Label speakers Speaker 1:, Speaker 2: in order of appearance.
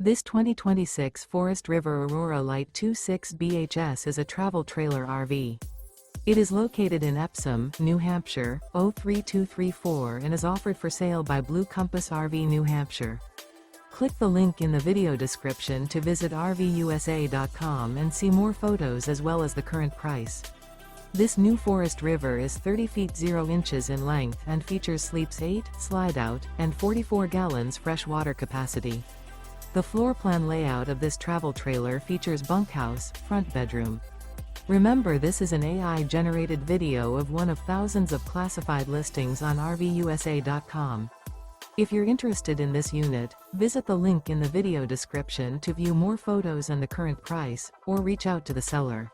Speaker 1: This 2026 Forest River Aurora Light 26 BHS is a travel trailer RV. It is located in Epsom, New Hampshire, 03234 and is offered for sale by Blue Compass RV New Hampshire. Click the link in the video description to visit RVUSA.com and see more photos as well as the current price. This new Forest River is 30 feet 0 inches in length and features sleeps 8, Slideout, and 44 gallons fresh water capacity. The floor plan layout of this travel trailer features bunkhouse, front bedroom. Remember, this is an AI-generated video of one of thousands of classified listings on RVUSA.com. If you're interested in this unit, visit the link in the video description to view more photos and the current price, or reach out to the seller.